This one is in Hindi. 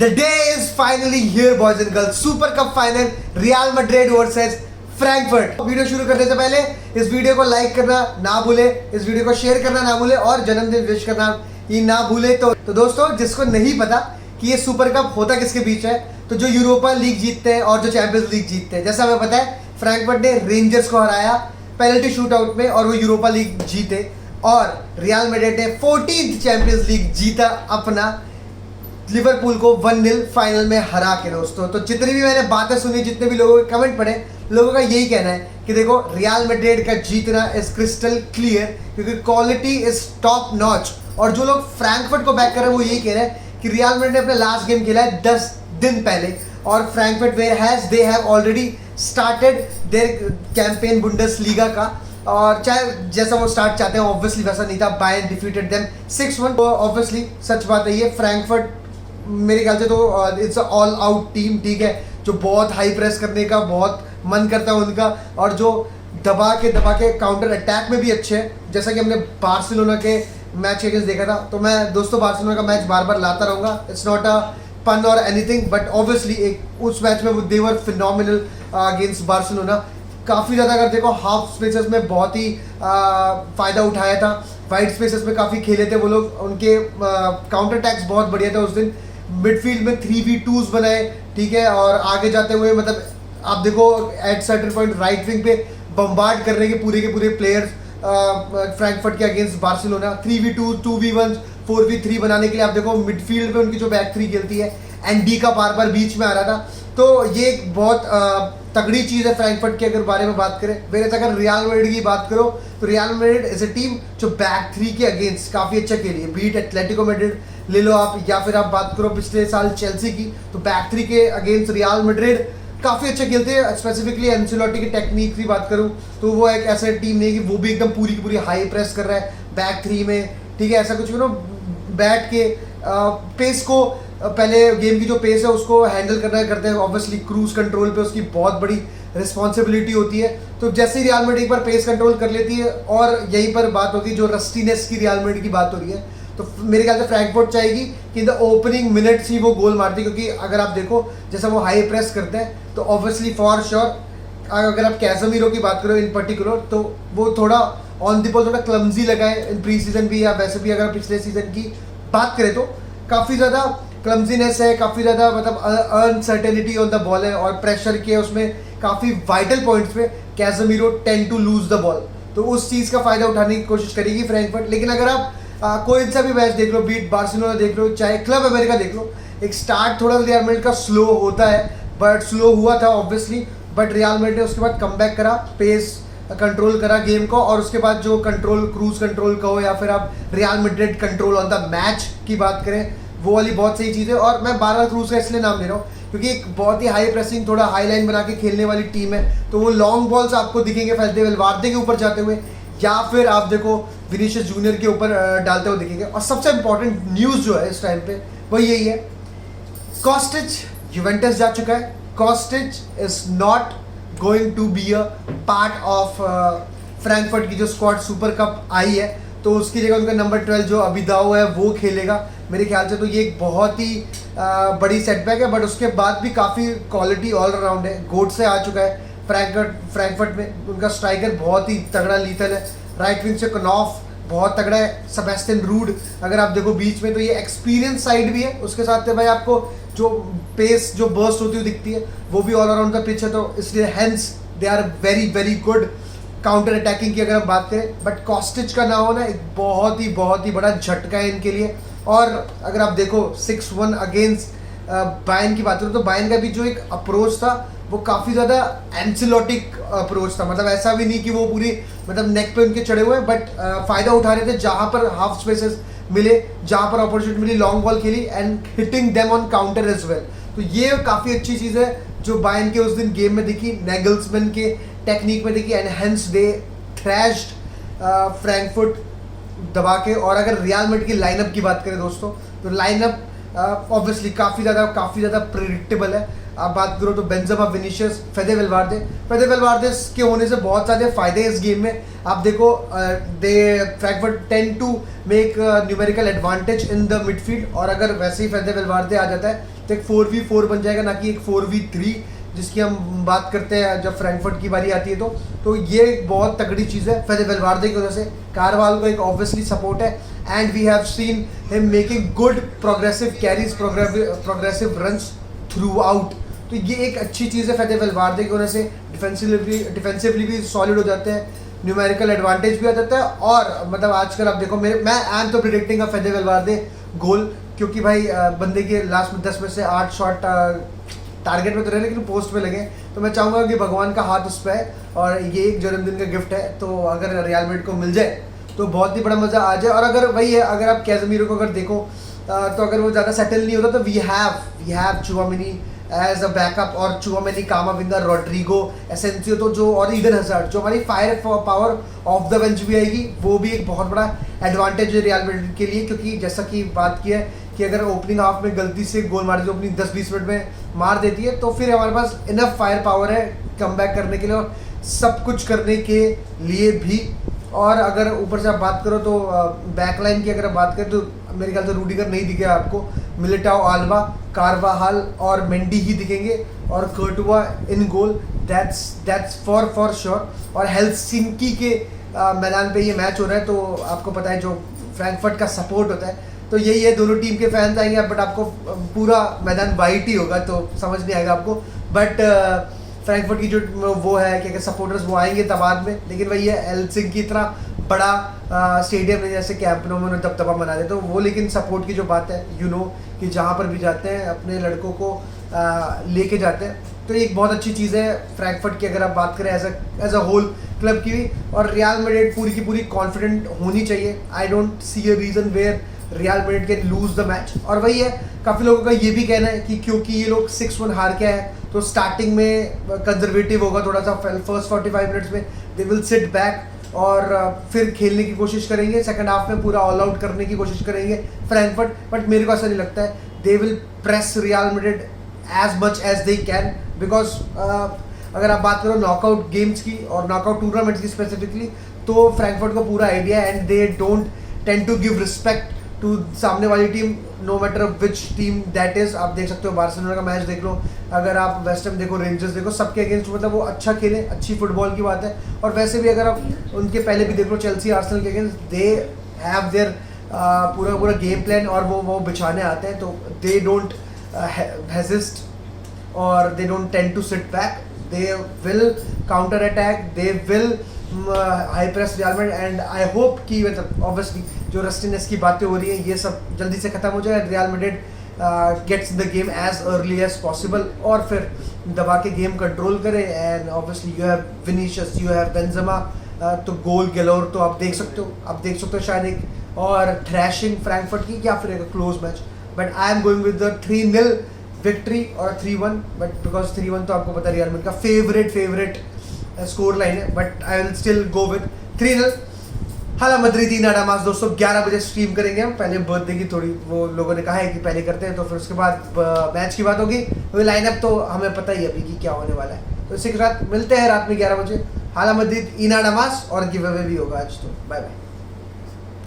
The day is finally here, boys and girls. Super Cup final, Real Madrid versus Frankfurt. Video शुरू करने से पहले इस वीडियो को लाइक करना ना भूले, इस वीडियो को शेयर करना ना भूले और जन्मदिन विश करना ही ना भूले। तो दोस्तों, जिसको नहीं पता कि ये सुपर कप होता किसके बीच है, तो जो यूरोपा लीग जीतते हैं और जो चैंपियंस लीग जीतते हैं, जैसा हमें पता है फ्रैंकफर्ट ने रेंजर्स को हराया पेनल्टी शूट आउट में और वो यूरोपा लीग जीते, और रियल मैड्रिड ने 14th चैंपियंस लीग जीता अपना, लिवरपूल को 1-0 फाइनल में हरा के। दोस्तों, तो जितनी भी मैंने बातें सुनी, जितने भी लोगों के कमेंट पढ़े, लोगों का यही कहना है कि देखो रियल मैड्रिड का जीतना इज क्रिस्टल क्लियर, क्योंकि क्वालिटी इज टॉप नॉच। और जो लोग फ्रैंकफर्ट को बैक कर रहे हैं वो यही कह रहे हैं कि रियल मैड्रिड ने अपना लास्ट गेम खेला है 10 दिन पहले, और Frankfurt they have already started their campaign Bundesliga का, और चाहे जैसा वो स्टार्ट चाहते हैं ऑब्वियसली वैसा नहीं था। Bayern defeated them 6-1। ऑब्वियसली सच बात है, ये फ्रैंकफर्ट मेरे ख्याल से तो इट्स ऑल आउट टीम, ठीक है, जो बहुत हाई प्रेस करने का बहुत मन करता है उनका, और जो दबा के काउंटर अटैक में भी अच्छे हैं। जैसा कि हमने बार्सिलोना के मैच के अगेंस्ट देखा था, तो मैं दोस्तों बार्सिलोना का मैच बार बार लाता रहूँगा, इट्स नॉट अ पन और एनीथिंग, बट ऑब्वियसली एक उस मैच में दे वर फिनोमिनल अगेंस्ट बार्सिलोना। काफ़ी ज़्यादा अगर देखो हाफ स्पेसेस में बहुत ही फ़ायदा उठाया था, वाइड स्पेसेस में काफ़ी खेले थे वो लोग, उनके काउंटर अटैक्स बहुत बढ़िया थे उस दिन। मिडफील्ड में 3v2s बनाए, ठीक है, और आगे जाते हुए मतलब आप देखो at certain point right wing पे बम्बार्ड कर रहे हैं के पूरे प्लेयर्स फ्रैंकफर्ट के against Barcelona. 3v2, 2v1, 4v3 बनाने के लिए आप देखो मिडफील्ड में उनकी जो बैक थ्री खेलती है, एंडी का बार बार बीच में आ रहा था। तो ये एक बहुत तगड़ी चीज़ है फ्रैंकफर्ट के अगर बारे में बात करें। मेरे अगर रियल मैड्रिड की बात करो तो real Madrid is a team जो बैक थ्री के अगेंस्ट काफ़ी अच्छा खेली है। बीट एटलेटिको मैड्रिड ले लो आप, या फिर आप बात करो पिछले साल चेल्सी की, तो बैक थ्री के अगेंस्ट रियल मैड्रिड काफ़ी अच्छा खेलते हैं। स्पेसिफिकली एंसेलोटी की टेक्निक की बात करूँ तो वो एक ऐसा टीम नहीं कि वो भी एकदम पूरी की पूरी हाई प्रेस कर रहा है बैक थ्री में, ठीक है, ऐसा कुछ भी बैठ के पेस को, पहले गेम की जो पेस है उसको हैंडल करते हैं। ऑब्वियसली क्रूज कंट्रोल पे उसकी बहुत बड़ी रिस्पॉन्सिबिलिटी होती है। तो जैसे ही रियल मैड्रिड एक बार पेस कंट्रोल कर लेती है, और यहीं पर बात होगी जो रस्टीनेस की रियल मैड्रिड की बात हो रही है, तो मेरे ख्याल से फ्रैंकफर्ट चाहेगी कि इन द ओपनिंग मिनट्स ही वो गोल मारती है, क्योंकि अगर आप देखो जैसा वो हाई प्रेस करते हैं तो ऑब्वियसली फॉर श्योर अगर आप कैसेमीरो की बात करो इन पर्टिकुलर, तो वो थोड़ा ऑन द बॉल थोड़ा क्लमजी लगा है इन प्री सीजन भी, या वैसे भी अगर पिछले सीजन की बात करें तो काफ़ी ज़्यादा क्लमजीनेस है, काफ़ी ज़्यादा मतलब अनसर्टेनिटी ऑन द बॉल है, और प्रेशर के उसमें काफ़ी वाइटल पॉइंट्स पे Casemiro tend to lose the ball. तो उस चीज़ का फ़ायदा उठाने की कोशिश करेगी फ्रैंकफर्ट। लेकिन अगर आप कोई सा भी मैच देख लो, बीट बार्सिलोना देख लो, चाहे क्लब अमेरिका देख लो, एक स्टार्ट थोड़ा रियल मैड्रिड का स्लो होता है, बट स्लो हुआ था ऑब्वियसली, बट रियल मैड्रिड ने उसके बाद कमबैक करा, पेस कंट्रोल करा गेम को, और उसके बाद जो कंट्रोल, क्रूज कंट्रोल कहो या फिर आप real Madrid control on the match की बात करें, वो वाली बहुत सही चीज़ है। और मैं बार बार क्रूज का इसलिए नाम ले रहा हूँ क्योंकि एक बहुत ही हाई प्रेसिंग, थोड़ा हाई लाइन बना के खेलने वाली टीम है, तो वो लॉन्ग बॉल्स आपको दिखेंगे फैलते वेलवार्दे के ऊपर जाते हुए, या फिर आप देखो विनीशियस जूनियर के ऊपर डालते हुए दिखेंगे। और सबसे इंपॉर्टेंट न्यूज़ जो है इस टाइम पे वो यही है, कॉस्टिच यूवेंटस जा चुका है। Kostic is not going to be a part of Frankfurt की जो स्क्वाड सुपर कप आई है, तो उसकी जगह उनका नंबर 12 जो अबिदाओ है वो खेलेगा मेरे ख्याल से। तो ये एक बहुत ही बड़ी सेटबैक है, बट उसके बाद भी काफ़ी क्वालिटी ऑल अराउंड है। गोड से आ चुका है फ्रैंकफर्ट में, उनका स्ट्राइकर बहुत ही तगड़ा लीथल है। राइट विंग से कनॉफ बहुत तगड़ा है, सेबेस्टियन रूड अगर आप देखो बीच में, तो ये एक्सपीरियंस साइड भी है। उसके साथ में भाई आपको जो पेस जो बर्स्ट होती हुई दिखती है वो भी ऑल अराउंड द पिच है, तो इसलिए hence they are very very good counter attacking की अगर हम बात करें। बट कॉस्टिच का ना होना एक बहुत ही बड़ा झटका है इनके लिए। और अगर आप देखो 6-1 अगेंस्ट बायर्न की बात करो, तो बायर्न का भी जो एक अप्रोच था वो काफ़ी ज़्यादा एंसिलोटिक अप्रोच था, मतलब ऐसा भी नहीं कि वो पूरी मतलब नेक पे उनके चढ़े हुए हैं, बट फ़ायदा उठा रहे थे जहाँ पर हाफ स्पेसेस मिले, जहाँ पर अपॉर्चुनिटी मिली, लॉन्ग बॉल खेली and hitting them on counter as well. तो ये काफ़ी अच्छी चीज़ है जो बायर्न के उस दिन गेम में दिखी, नेगल्समैन के टेक्निक में दिखी, and hence they thrashed Frankfurt दबा के। और अगर रियल मैड्रिड की लाइनअप की बात करें दोस्तों, तो लाइनअप ऑब्वियसली काफ़ी ज़्यादा प्रिडिक्टेबल है। आप बात करो तो बेंजेमा, विनीशियस, फेदे वेलवार्दे के होने से बहुत सारे फ़ायदे इस गेम में। आप देखो they Frankfurt tend to make numerical advantage in the midfield, और अगर वैसे ही फेदे वेलवार्दे आ जाता है तो एक 4v4 बन जाएगा, ना कि एक 4v3 जिसकी हम बात करते हैं जब फ्रैंकफर्ट की बारी आती है। तो ये एक बहुत तगड़ी चीज़ है फेदे वेलवार्दे की वजह से। कारवाल को एक ऑब्वियसली सपोर्ट है, and we have seen him making good progressive carries, progressive runs throughout. तो ये एक अच्छी चीज़ है फेदे वेलवार्दे की वजह से। डिफेंसिवली भी सॉलिड हो जाते हैं, न्यूमेरिकल एडवांटेज भी आ जाता है, और मतलब आजकल आप देखो मैं आई एम तो प्रिडिक्टिंग अ फेदे वेलवार्दे गोल, क्योंकि भाई बंदे के लास्ट में 10 में से 8 शॉट टारगेट में तो रहे लेकिन पोस्ट पे लगे। तो मैं चाहूँगा कि भगवान का हाथ उस पर है, और ये एक जन्मदिन का गिफ्ट है, तो अगर रियल मैड्रिड को मिल जाए तो बहुत ही बड़ा मज़ा आ जाए। और अगर वही है, अगर आप कैज़मीरो को अगर देखो तो अगर वो ज़्यादा सेटल नहीं होता तो we have Tchouameni as a backup, और चुआमेनी, कामाविंगा, रॉड्रिगो, एसेंसियो, तो जो और ईडन हज़ार्ड, जो हमारी fire power of the bench भी आएगी, वो भी एक बहुत बड़ा एडवांटेज है रियल मैड्रिड के लिए। क्योंकि जैसा कि बात की है कि अगर ओपनिंग हाफ में गलती से गोल मार जो अपनी 10-20 मिनट में मार देती है, तो फिर हमारे पास इनफ फायर पावर है कम बैक करने के लिए और सब कुछ करने के लिए भी। और अगर ऊपर से आप बात करो तो बैकलाइन की अगर आप बात करें तो मेरे ख्याल से रूडिगर नहीं दिखे आपको, मिलिटाओ, आल्बा, कारवाहाल और मेंडी ही दिखेंगे, और कर्टुआ इन गोल, दैट्स फॉर श्योर। और हेलसिंकी के मैदान पे ये मैच हो रहा है, तो आपको पता है जो फ्रैंकफर्ट का सपोर्ट होता है, तो यही है, दोनों टीम के फैंस आएंगे, बट आपको पूरा मैदान वाइट ही होगा, तो समझ नहीं आएगा आपको। बट फ्रैंकफर्ट की जो वो है कि अगर सपोर्टर्स वो आएंगे तब बाद में, लेकिन वही है, हेलसिंकी इतना बड़ा स्टेडियम है, जैसे कैंप नो में दबदबा बना दे, तो वो लेकिन सपोर्ट की जो बात है, कि जहाँ पर भी जाते हैं अपने लड़कों को लेके जाते हैं, तो एक बहुत अच्छी चीज़ है फ्रैंकफर्ट की अगर आप बात करें एज अ होल क्लब की भी। और रियल मैड्रिड पूरी की पूरी कॉन्फिडेंट होनी चाहिए। I don't see a reason where Real Madrid can lose the match. और वही है, काफ़ी लोगों का ये भी कहना है कि क्योंकि ये लोग 6-1 हार के आए, तो स्टार्टिंग में कंजर्वेटिव होगा थोड़ा सा, फर्स्ट 45 मिनट्स में दे विल सिट बैक, और फिर खेलने की कोशिश करेंगे, सेकंड हाफ में पूरा ऑल आउट करने की कोशिश करेंगे फ्रैंकफर्ट। बट मेरे को ऐसा नहीं लगता है, they will press Real Madrid as much as they can, because अगर आप बात करो नॉकआउट गेम्स की और नॉकआउट टूर्नामेंट्स की स्पेसिफिकली, तो फ्रैंकफर्ट को पूरा आइडिया है, and they don't tend to give respect to सामने वाली team, no matter which team that is. आप देख सकते हो बार्सिलोना का मैच देख लो, अगर आप वेस्ट हैम देखो, रेंजर्स देखो, सबके अगेंस्ट मतलब वो अच्छा खेले, अच्छी फुटबॉल की बात है। और वैसे भी अगर आप उनके पहले भी देख लो, चेल्सी, आर्सेनल के अगेंस्ट, दे हैव देयर पूरा गेम प्लान, और वो बिछाने आते हैं, तो दे डोंट हेजिस्ट और they don't tend to sit back, they will counter attack, they will high press Real Madrid. And I hope कि मतलब ऑब्वियसली जो रस्टिनेस की बातें हो रही है ये सब जल्दी से खत्म हो जाए, Real Madrid gets the game as early as possible, और फिर दबा के गेम कंट्रोल करे। And obviously you have Vinicius, you have Benzema, तो गोल गैलोर तो आप देख सकते हो शायद एक और थ्रैशिंग फ्रैंकफर्ट की, या फिर एक close match. But I am going with the 3-0 victory और 3-1, बट बिकॉज 3-1 तो आपको पता है रियल मैड्रिड का फेवरेट स्कोर लाइन है, but I will still go with 3-0। हाला मद्रिदी नाडा मास दोस्तों 11 बजे स्ट्रीम करेंगे हम। पहले बर्थडे की थोड़ी वो लोगों ने कहा है कि पहले करते हैं, तो फिर उसके बाद मैच की बात होगी। तो लाइनअप तो हमें पता ही है अभी कि क्या होने वाला है, तो इसी के साथ मिलते हैं रात में 11 बजे। हाला मद्रिद इनाडा मास, और गिव अवे भी होगा आज, तो बाय बाय।